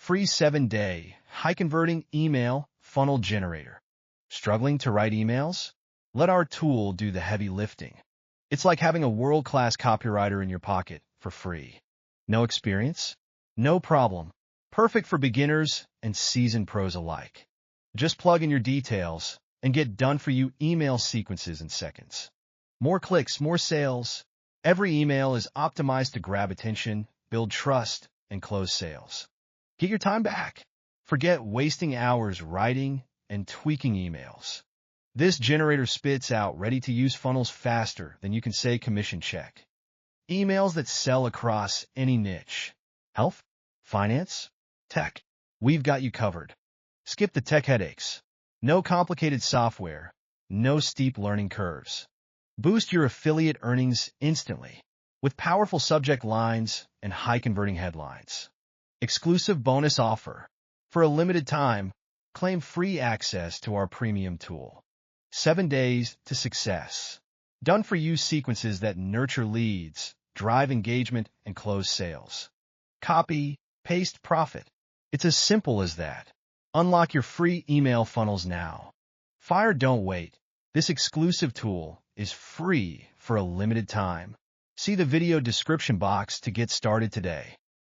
Free 7-day, high-converting email funnel generator. Struggling to write emails? Let our tool do the heavy lifting. It's like having a world-class copywriter in your pocket for free. No experience? No problem. Perfect for beginners and seasoned pros alike. Just plug in your details and get done-for-you email sequences in seconds. More clicks, more sales. Every email is optimized to grab attention, build trust, and close sales. Get your time back. Forget wasting hours writing and tweaking emails. This generator spits out ready-to-use funnels faster than you can say commission check. Emails that sell across any niche. Health? Finance? Tech? We've got you covered. Skip the tech headaches. No complicated software. No steep learning curves. Boost your affiliate earnings instantly with powerful subject lines and high-converting headlines. Exclusive bonus offer. For a limited time, claim free access to our premium tool. 7 days to success. Done-for-you sequences that nurture leads, drive engagement, and close sales. Copy, paste, profit. It's as simple as that. Unlock your free email funnels now. Fire, don't wait. This exclusive tool is free for a limited time. See the video description box to get started today.